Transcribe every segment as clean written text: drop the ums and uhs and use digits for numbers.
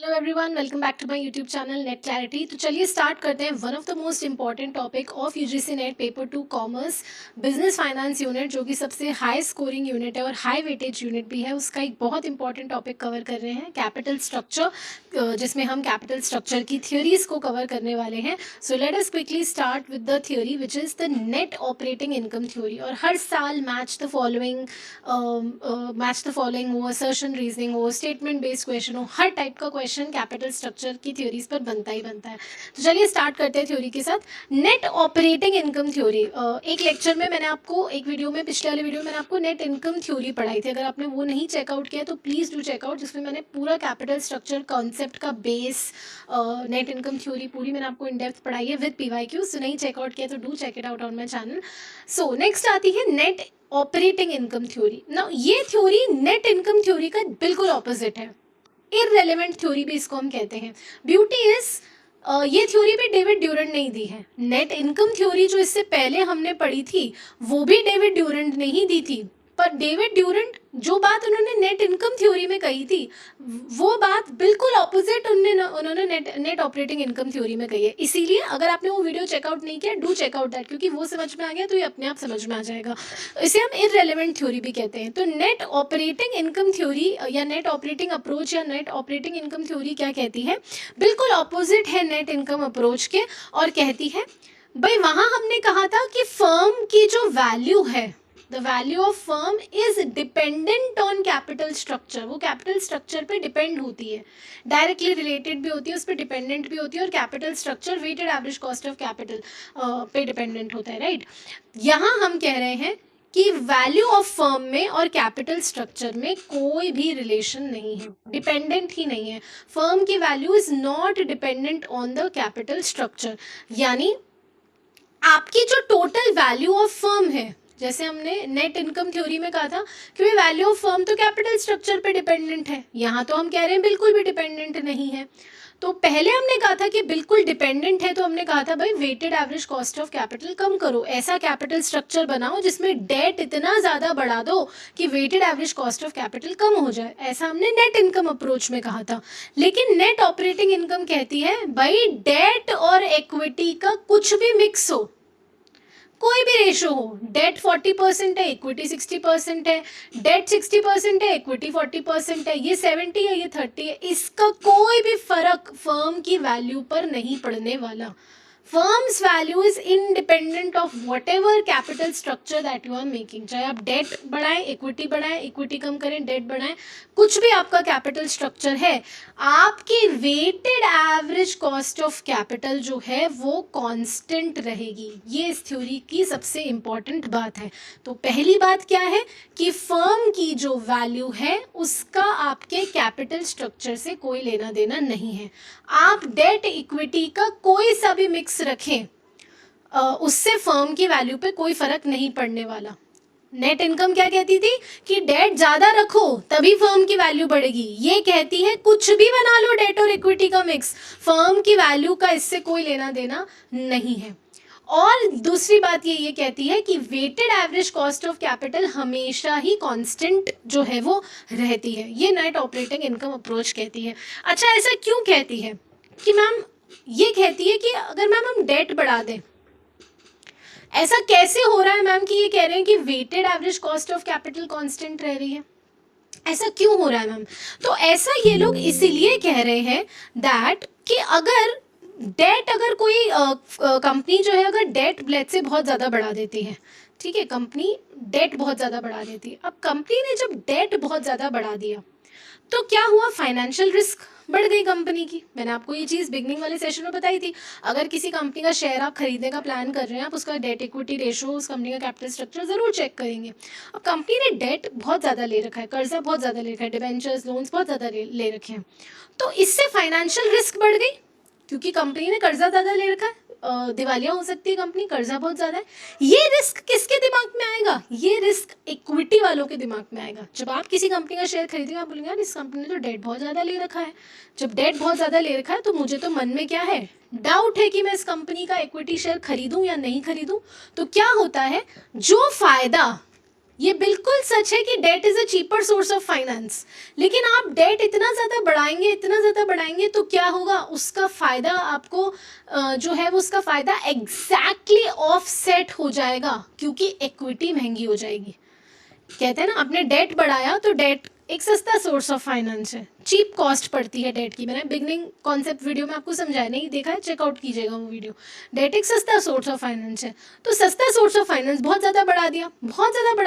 Hello everyone, welcome back to my YouTube channel Net Clarity. तो चलिए start करते हैं one of the most important topic of UGC NET paper 2 commerce business finance unit, जो कि सबसे high scoring unit है और high weightage unit भी है। उसका एक बहुत इंपॉर्टेंट टॉपिक कवर कर रहे हैं, कैपिटल स्ट्रक्चर, जिसमें हम कैपिटल स्ट्रक्चर की थ्योरीज को कवर करने वाले हैं। So let us quickly start with the theory which is the net operating income theory. और हर साल मैच द फॉलोइंग हो, असर्शन रीजनिंग हो, स्टेटमेंट बेस्ड क्वेश्चन हो, हर टाइप का क्वेश्चन कैपिटल स्ट्रक्चर की थ्योरीज पर बनता ही बनता है। तो चलिए स्टार्ट करते हैं थ्योरी के साथ। नेट ऑपरेटिंग इनकम थ्योरी, एक लेक्चर में मैंने आपको, एक वीडियो में, पिछले वाले वीडियो में मैंने आपको नेट इनकम थ्योरी पढ़ाई थी। अगर आपने वो नहीं चेकआउट किया तो प्लीज़ डू चेकआउट, जिसमें मैंने पूरा कैपिटल स्ट्रक्चर कॉन्सेप्ट का बेस, नेट इनकम थ्योरी पूरी मैंने आपको इन डेप्थ पढ़ाई है विद PYQ। सो नहीं चेकआउट किया तो do check it out on my channel. So next आती है नेट ऑपरेटिंग इनकम थ्योरी। ना ये थ्योरी नेट इनकम थ्योरी का बिल्कुल ऑपोजिट है, इररेलेवेंट थ्योरी भी इसको हम कहते हैं। ब्यूटी इज ये थ्योरी भी डेविड ड्यूरेंट नहीं दी है। नेट इनकम थ्योरी जो इससे पहले हमने पढ़ी थी वो भी डेविड ड्यूरेंट नहीं दी थी, पर डेविड ड्यूरेंट जो बात उन्होंने नेट इनकम थ्योरी में कही थी वो बात बिल्कुल ऑपोजिट उन्होंने नेट ऑपरेटिंग इनकम थ्योरी में कही है। इसीलिए अगर आपने वो वीडियो चेकआउट नहीं किया, डू चेकआउट दैट, क्योंकि वो समझ में आ गया तो ये अपने आप समझ में आ जाएगा। इसे हम इररेलेवेंट थ्योरी भी कहते हैं। तो नेट ऑपरेटिंग इनकम थ्योरी या नेट ऑपरेटिंग अप्रोच या नेट ऑपरेटिंग इनकम थ्योरी क्या कहती है, बिल्कुल ऑपोजिट है नेट इनकम अप्रोच के। और कहती है भाई, वहाँ हमने कहा था कि फर्म की जो वैल्यू है, the value of firm is dependent on capital structure. वो कैपिटल स्ट्रक्चर पे डिपेंड होती है, डायरेक्टली रिलेटेड भी होती है, उस पर डिपेंडेंट भी होती है, और capital structure weighted average cost of capital पे डिपेंडेंट होता है, राइट। यहाँ हम कह रहे हैं कि वैल्यू ऑफ फर्म में और कैपिटल स्ट्रक्चर में कोई भी रिलेशन नहीं है, डिपेंडेंट ही नहीं है। फर्म की value is not dependent on the capital structure. यानी आपकी जो टोटल वैल्यू ऑफ फर्म है, जैसे हमने नेट इनकम थ्योरी में कहा था कि वैल्यू ऑफ फर्म तो कैपिटल स्ट्रक्चर पे डिपेंडेंट है, यहाँ तो हम कह रहे हैं बिल्कुल भी डिपेंडेंट नहीं है। तो पहले हमने कहा था कि बिल्कुल डिपेंडेंट है, तो हमने कहा था भाई weighted average cost of capital कम करो, ऐसा कैपिटल स्ट्रक्चर बनाओ जिसमें डेट इतना ज़्यादा बढ़ा दो कि weighted average cost of capital कम हो जाए। ऐसा हमने नेट इनकम अप्रोच में कहा था। लेकिन नेट ऑपरेटिंग इनकम कहती है भाई डेट और इक्विटी का कुछ भी मिक्स हो, कोई भी रेशो हो, डेट 40% है, इक्विटी 60% है, डेट 60% है, इक्विटी 40% है, ये 70 है, ये 30 है, इसका कोई भी फर्क फर्म की वैल्यू पर नहीं पड़ने वाला। Firms value is independent of whatever capital structure that you are making. चाहे आप डेट बढ़ाएं, इक्विटी कम करें, डेट बढ़ाएं, कुछ भी आपका कैपिटल स्ट्रक्चर है, आपकी weighted average cost of capital जो है वो कांस्टेंट रहेगी। ये इस थ्योरी की सबसे इंपॉर्टेंट बात है। तो पहली बात क्या है कि फर्म की जो वैल्यू है उसका आपके कैपिटल स्ट्रक्चर से कोई लेना देना नहीं है। आप डेट इक्विटी का कोई सा भी मिक्स रखें, उससे फर्म की वैल्यू पे कोई फर्क नहीं पड़ने वाला। नेट इनकम क्या कहती थी कि डेट ज्यादा रखो तभी फर्म की वैल्यू बढ़ेगी। ये कहती है कुछ भी बना लो डेट और इक्विटी का मिक्स, फर्म की वैल्यू का इससे कोई लेना देना नहीं है। और दूसरी बात ये कहती है कि weighted average cost of capital हमेशा ही कांस्टेंट जो है वो रहती है। ये नेट ऑपरेटिंग इनकम अप्रोच कहती है। अच्छा, ऐसा क्यों कहती है कि मैम, ये कहती है कि अगर मैम हम डेट बढ़ा दें, ऐसा कैसे हो रहा है मैम कि ये कह रहे हैं कि weighted average cost of capital constant रह रही है, ऐसा क्यों हो रहा है मैम? तो ऐसा ये लोग इसीलिए कह रहे हैं दैट कि अगर डेट, अगर कोई कंपनी जो है अगर डेट ब्लेड से बहुत ज़्यादा बढ़ा देती है, ठीक है, कंपनी डेट बहुत ज़्यादा बढ़ा देती है। अब कंपनी ने जब डेट बहुत ज़्यादा बढ़ा दिया तो क्या हुआ, फाइनेंशियल रिस्क बढ़ गई कंपनी की। मैंने आपको ये चीज़ बिगनिंग वाले सेशन में बताई थी। अगर किसी कंपनी का शेयर आप खरीदने का प्लान कर रहे हैं, आप उसका डेट इक्विटी रेशो, उस कंपनी का कैपिटल स्ट्रक्चर ज़रूर चेक करेंगे। अब कंपनी ने डेट बहुत ज़्यादा ले रखा है, कर्जा बहुत ज़्यादा ले रखा है, डिबेंचर्स, लोन्स बहुत ज़्यादा ले रखे हैं, तो इससे फाइनेंशियल रिस्क बढ़ गई, क्योंकि कंपनी ने कर्जा ज़्यादा ले रखा है, दिवालिया हो सकती है कंपनी, कर्जा बहुत ज़्यादा है। ये रिस्क किसके दिमाग में आएगा? ये रिस्क इक्विटी वालों के दिमाग में आएगा। जब आप किसी कंपनी का शेयर खरीदेंगे, आप बोलेंगे यार इस कंपनी ने तो डेट बहुत ज़्यादा ले रखा है। जब डेट बहुत ज़्यादा ले रखा है तो मुझे तो मन में क्या है, डाउट है कि मैं इस कंपनी का इक्विटी शेयर खरीदूं या नहीं खरीदूं। तो क्या होता है, जो फायदा ये बिल्कुल सच है कि that is a cheaper source of finance, लेकिन आप डेट इतना ज़्यादा बढ़ाएंगे तो क्या होगा, उसका फ़ायदा आपको जो है वो उसका फ़ायदा एग्जैक्टली ऑफसेट हो जाएगा, क्योंकि इक्विटी महंगी हो जाएगी। कहते हैं ना, आपने डेट बढ़ाया तो डेट एक सस्ता सोर्स ऑफ फाइनेंस है, चीप कॉस्ट पड़ती है डेट की। मैंने बिगनिंग कॉन्सेप्ट वीडियो में आपको समझाया, नहीं देखा है चेकआउट कीजिएगा वो वीडियो। डेट एक सस्ता सोर्स ऑफ फाइनेंस है, तो सस्ता सोर्स ऑफ फाइनेंस बहुत ज़्यादा बढ़ा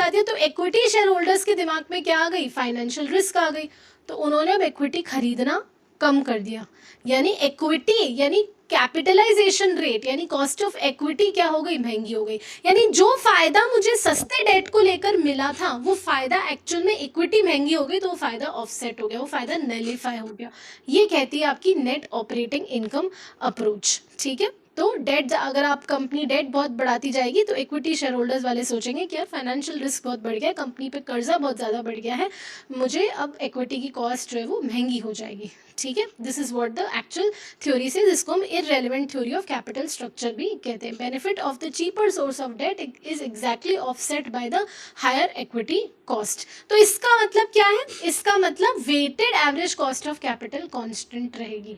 दिया तो इक्विटी शेयर होल्डर्स के दिमाग में क्या आ गई, फाइनेंशियल रिस्क आ गई, तो उन्होंने अब इक्विटी खरीदना कम कर दिया। यानी इक्विटी यानी कैपिटलाइजेशन रेट यानी कॉस्ट ऑफ इक्विटी क्या हो गई, महंगी हो गई। यानी जो फायदा मुझे सस्ते डेट को लेकर मिला था वो फायदा एक्चुअल में इक्विटी महंगी हो गई, तो वो फायदा ऑफसेट हो गया, वो फायदा नलिफाई हो गया। ये कहती है आपकी नेट ऑपरेटिंग इनकम अप्रोच। ठीक है, तो डेट, अगर आप कंपनी डेट बहुत बढ़ाती जाएगी तो इक्विटी शेयर होल्डर्स वाले सोचेंगे कि यार फाइनेंशियल रिस्क बहुत बढ़ गया है, कंपनी पे कर्जा बहुत ज़्यादा बढ़ गया है, मुझे अब इक्विटी की कॉस्ट जो है वो महंगी हो जाएगी। ठीक है, this is what the actual theory से, जिसको हम irrelevant theory of capital structure भी कहते हैं। Benefit of the cheaper source of debt is exactly offset by the higher equity cost. तो इसका मतलब क्या है, इसका मतलब weighted average cost of capital constant रहेगी।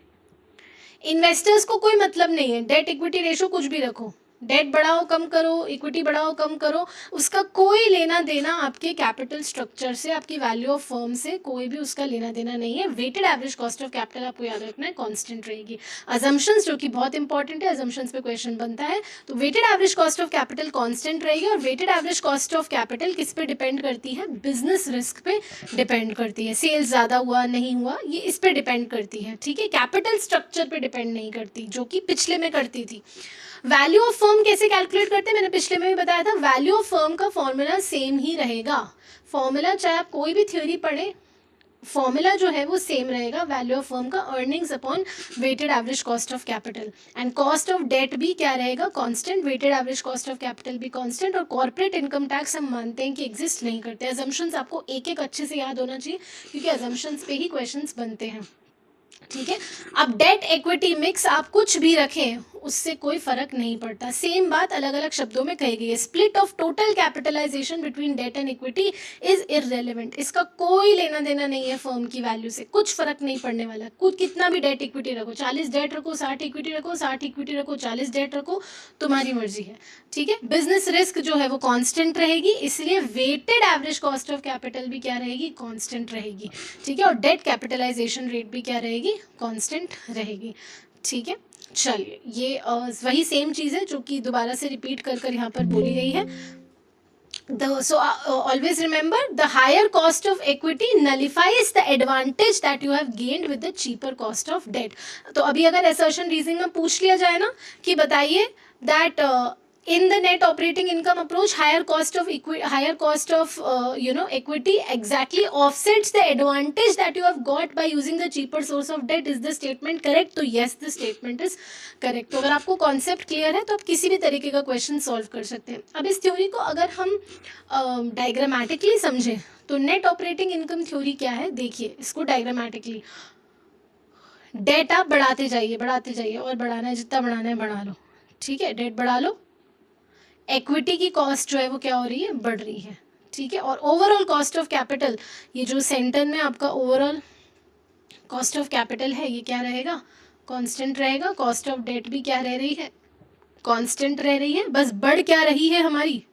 इन्वेस्टर्स को कोई मतलब नहीं है, डेट इक्विटी रेशो कुछ भी रखो, डेट बढ़ाओ कम करो, इक्विटी बढ़ाओ कम करो, उसका कोई लेना देना आपके कैपिटल स्ट्रक्चर से, आपकी वैल्यू ऑफ फर्म से कोई भी उसका लेना देना नहीं है। Weighted average cost of capital आपको याद रखना है, कांस्टेंट रहेगी। अजम्पशंस जो कि बहुत इंपॉर्टेंट है, अजम्पशंस पे क्वेश्चन बनता है, तो weighted average cost of capital constant रहेगी। और weighted average cost of capital किस पे डिपेंड करती है, बिजनेस रिस्क पे डिपेंड करती है। सेल्स ज़्यादा हुआ नहीं हुआ ये इस पे डिपेंड करती है। ठीक है, कैपिटल स्ट्रक्चर पे डिपेंड नहीं करती, जो कि पिछले में करती थी। वैल्यू ऑफ फर्म कैसे कैलकुलेट करते हैं, मैंने पिछले में भी बताया था। वैल्यू ऑफ फर्म का फॉर्मूला सेम ही रहेगा, फॉर्मूला चाहे आप कोई भी थ्योरी पढ़े, फॉर्मूला जो है वो सेम रहेगा। वैल्यू ऑफ फर्म का earnings upon weighted average cost of capital, and cost of debt भी क्या रहेगा, constant, weighted average cost of capital भी कांस्टेंट। और कॉर्पोरेट इनकम टैक्स हम मानते हैं कि एग्जिस्ट नहीं करते। अजम्पशंस आपको एक एक अच्छे से याद होना चाहिए, क्योंकि अजम्पशंस पे ही क्वेश्चंस बनते हैं। ठीक है, अब डेट इक्विटी मिक्स आप कुछ भी रखें उससे कोई फर्क नहीं पड़ता, सेम बात अलग अलग शब्दों में कही गई है। Split of total capitalization between debt and equity is irrelevant, इसका कोई लेना देना नहीं है फर्म की वैल्यू से, कुछ फर्क नहीं पड़ने वाला। कुछ कितना भी डेट इक्विटी रखो, 40 डेट रखो, 60 इक्विटी रखो, 60 इक्विटी रखो, 40 डेट रखो, तुम्हारी मर्जी है। ठीक है, बिजनेस रिस्क जो है वो कांस्टेंट रहेगी, इसलिए weighted average cost of capital भी क्या रहेगी, कांस्टेंट रहेगी। ठीक है, और डेट कैपिटलाइजेशन रेट भी क्या रहेगी, कांस्टेंट रहेगी। ठीक है, चलिए ये वही सेम चीज़ है जो कि दोबारा से रिपीट कर यहाँ पर बोली गई है। So always remember, the higher cost of equity nullifies the advantage that you have gained with the cheaper cost of debt. तो अभी अगर assertion reasoning में पूछ लिया जाए ना कि बताइए that in the net operating income approach higher cost of equity exactly offsets the advantage that you have got by using the cheaper source of debt. Is the statement correct? तो yes, the statement is correct. तो अगर आपको concept clear है तो आप किसी भी तरीके का क्वेश्चन सॉल्व कर सकते हैं। अब इस थ्योरी को अगर हम डायग्रामेटिकली समझें तो नेट ऑपरेटिंग इनकम थ्योरी क्या है, देखिए इसको डायग्रामेटिकली। डेट आप बढ़ाते जाइए और बढ़ाना है, जितना बढ़ाना है बढ़ा लो। ठीक है, डेट बढ़ा लो, इक्विटी की कॉस्ट जो है वो क्या हो रही है, बढ़ रही है। ठीक है, और ओवरऑल कॉस्ट ऑफ कैपिटल, ये जो सेंटर में आपका ओवरऑल कॉस्ट ऑफ कैपिटल है ये क्या रहेगा, कांस्टेंट रहेगा। कॉस्ट ऑफ डेट भी क्या रह रही है, कांस्टेंट रह रही है। बस बढ़ क्या रही है हमारी,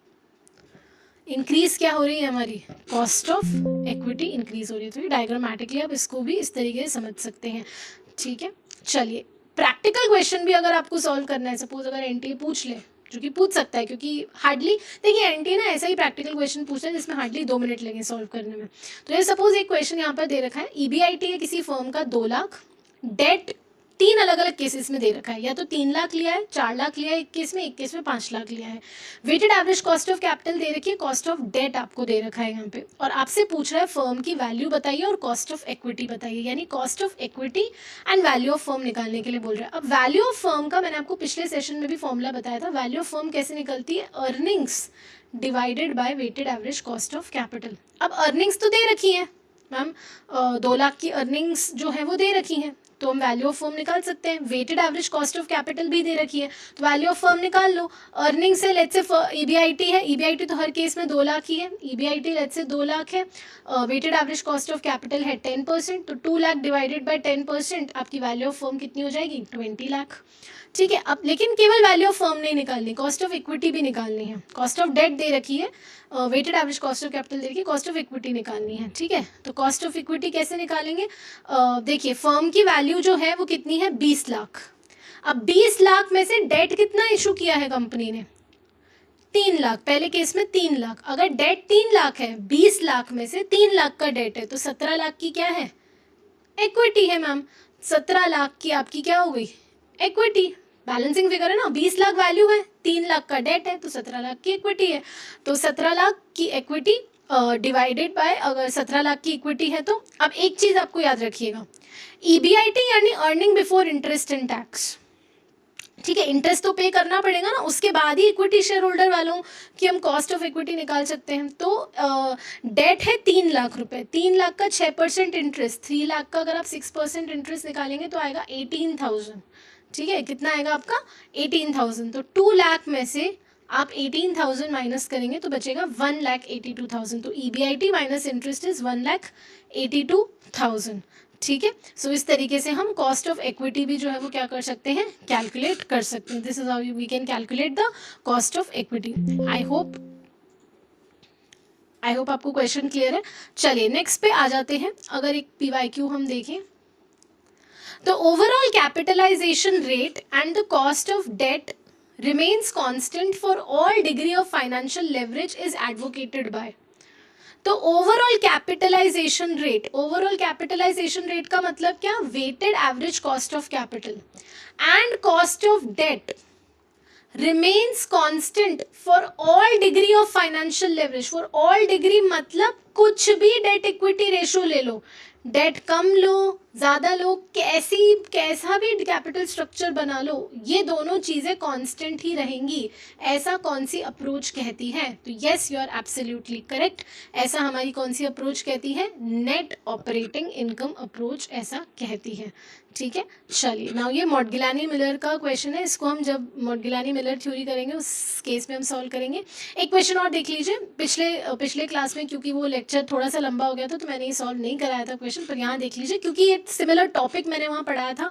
इंक्रीज क्या हो रही है हमारी, कॉस्ट ऑफ इक्विटी इंक्रीज हो रही है। तो ये डायग्रामेटिकली आप इसको भी इस तरीके से समझ सकते हैं। ठीक है, चलिए प्रैक्टिकल क्वेश्चन भी अगर आपको सॉल्व करना है, सपोज अगर एनटीए पूछ ले, जो कि पूछ सकता है क्योंकि हार्डली, देखिए एनटीए ना ऐसा ही प्रैक्टिकल क्वेश्चन पूछता है जिसमें हार्डली 2 मिनट लगे सॉल्व करने में। तो ये सपोज एक क्वेश्चन यहाँ पर दे रखा है, ईबीआईटी है किसी फर्म का 2 लाख, डेट 3 अलग अलग केसेस में दे रखा है, या तो 3 लाख लिया है, 4 लाख लिया है एक केस में 5 लाख लिया है। Weighted average cost of capital दे रखी है, कॉस्ट ऑफ डेट आपको दे रखा है यहाँ पे, और आपसे पूछ रहा है फर्म की वैल्यू बताइए और कॉस्ट ऑफ इक्विटी बताइए, यानी cost of equity and value of firm निकालने के लिए बोल रहा है। अब वैल्यू ऑफ फर्म का मैंने आपको पिछले सेशन में भी फॉर्मूला बताया था। वैल्यू ऑफ फर्म कैसे निकलती है, earnings divided by weighted average cost of capital. अब अर्निंग्स तो दे रखी है मैम, 2 लाख की अर्निंग्स जो है वो दे रखी हैं, तो हम वैल्यू ऑफ फर्म निकाल सकते हैं। Weighted average cost of capital भी दे रखी है, तो वैल्यू ऑफ फर्म निकाल लो। अर्निंग से लेट्स से ईबीआईटी है, ईबीआईटी तो हर केस में 2 लाख ही है, ईबीआईटी लेट्स से 2 लाख है। Weighted average cost of capital है 10%, तो 2 लाख डिवाइडेड बाय 10%, आपकी वैल्यू ऑफ फर्म कितनी हो जाएगी? 20 लाख। ठीक है, अब लेकिन केवल वैल्यू ऑफ फर्म नहीं निकालनी, कॉस्ट ऑफ इक्विटी भी निकालनी है। कॉस्ट ऑफ डेट दे रखी है, weighted average cost of capital दे रखी है, कॉस्ट ऑफ इक्विटी निकालनी है। ठीक है, तो कॉस्ट ऑफ इक्विटी कैसे निकालेंगे? देखिए फर्म की वैल्यू जो है वो कितनी है? 20 लाख। अब 20 लाख में से डेट कितना इशू किया है कंपनी ने? 3 लाख। पहले केस में 3 लाख। अगर डेट 3 लाख है, 20 लाख में से 3 लाख का डेट है, तो 17 लाख की क्या है? इक्विटी है मैम। 17 लाख की आपकी क्या हो गई? इक्विटी। बैलेंसिंग फिगर है ना, 20 लाख वैल्यू है, 3 लाख का डेट है, तो 17 लाख की इक्विटी है। तो 17 लाख की इक्विटी डिवाइडेड बाय, अगर 17 लाख की इक्विटी है तो अब एक चीज़ आपको याद रखिएगा, ईबीआईटी यानी earning before interest and tax. ठीक है, इंटरेस्ट तो पे करना पड़ेगा ना, उसके बाद ही इक्विटी शेयर होल्डर वालों की हम कॉस्ट ऑफ इक्विटी निकाल सकते हैं। तो डेट है 3 लाख रुपए, 3 लाख का 6% इंटरेस्ट, 3 लाख का अगर आप 6% इंटरेस्ट निकालेंगे तो आएगा 18,000। ठीक है, कितना आएगा आपका? 18,000। तो 2 लाख में से आप 18,000 माइनस करेंगे तो बचेगा 1,82,000। तो ईबीआईटी माइनस इंटरेस्ट इज 1,82,000। ठीक है, सो इस तरीके से हम कॉस्ट ऑफ इक्विटी भी जो है वो क्या कर सकते हैं? कैलकुलेट कर सकते हैं। This is how we can calculate the cost of equity. I hope आपको क्वेश्चन क्लियर है। चलिए नेक्स्ट पे आ जाते हैं। अगर एक पीवाईक्यू हम देखें तो overall capitalization rate and the cost of debt remains constant for all degree of financial leverage is advocated by। तो overall capitalization rate, overall capitalization rate का मतलब क्या? Weighted average cost of capital and cost of debt remains constant for all degree of financial leverage. For all degree मतलब कुछ भी debt equity ratio ले लो, date कम लो ज़्यादा लो, कैसा भी कैपिटल स्ट्रक्चर बना लो, ये दोनों चीज़ें कांस्टेंट ही रहेंगी। ऐसा कौन सी अप्रोच कहती है? तो yes, you are absolutely correct. ऐसा हमारी कौन सी अप्रोच कहती है? नेट ऑपरेटिंग इनकम अप्रोच ऐसा कहती है। ठीक है, चलिए नाउ ये मॉडगिलानी मिलर का क्वेश्चन है, इसको हम जब मॉडगिलानी मिलर थ्योरी करेंगे उस केस में हम सॉल्व करेंगे। एक क्वेश्चन और देख लीजिए, पिछले क्लास में क्योंकि वो लेक्चर थोड़ा सा लंबा हो गया था तो मैंने ये सॉल्व नहीं कराया था क्वेश्चन, पर यहाँ देख लीजिए क्योंकि ये सिमिलर टॉपिक मैंने वहाँ पढ़ाया था,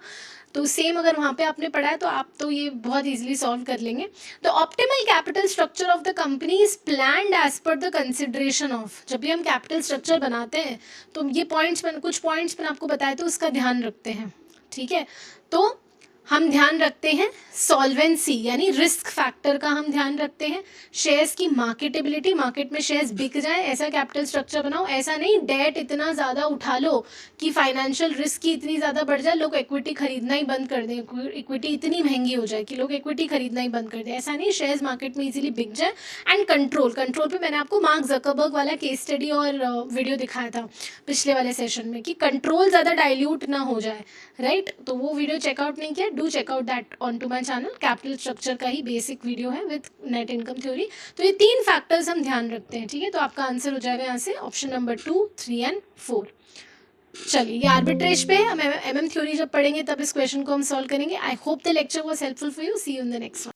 तो सेम अगर वहाँ पे आपने पढ़ा है तो आप तो ये बहुत इजीली सॉल्व कर लेंगे। तो optimal capital structure of the company is planned as per the consideration of. जब भी हम कैपिटल स्ट्रक्चर बनाते हैं तो ये पॉइंट्स कुछ पॉइंट्स मैंने आपको बताए तो उसका ध्यान रखते हैं। ठीक है, तो हम ध्यान रखते हैं सॉल्वेंसी यानी रिस्क फैक्टर का हम ध्यान रखते हैं, शेयर्स की मार्केटेबिलिटी, मार्केट में शेयर्स बिक जाए ऐसा कैपिटल स्ट्रक्चर बनाओ। ऐसा नहीं डेट इतना ज़्यादा उठा लो कि फाइनेंशियल रिस्क की इतनी ज़्यादा बढ़ जाए, लोग इक्विटी खरीदना ही बंद कर दें, इक्विटी इतनी महंगी हो जाए कि लोग इक्विटी खरीदना ही बंद कर दें। ऐसा नहीं, शेयर्स मार्केट में इजीली बिक जाए। एंड कंट्रोल पे मैंने आपको मार्क जकरबर्ग वाला केस स्टडी और वीडियो दिखाया था पिछले वाले सेशन में कि कंट्रोल ज़्यादा डाइल्यूट ना हो जाए, राइट। तो वो वीडियो चेकआउट नहीं किया, do checkout that on to my channel. Capital structure का ही बेसिक वीडियो है विद नेट इनकम थ्योरी। तो ये 3 फैक्टर्स हम ध्यान रखते हैं। ठीक है, तो आपका आंसर हो जाएगा यहाँ से ऑप्शन नंबर 2, 3 एंड 4। चलिए ये आर्बिट्रेज पे है, हम एमएम थ्योरी जब पढ़ेंगे तब इस क्वेश्चन को हम सॉल्व करेंगे। I hope the lecture was helpful for you. See you in the next one.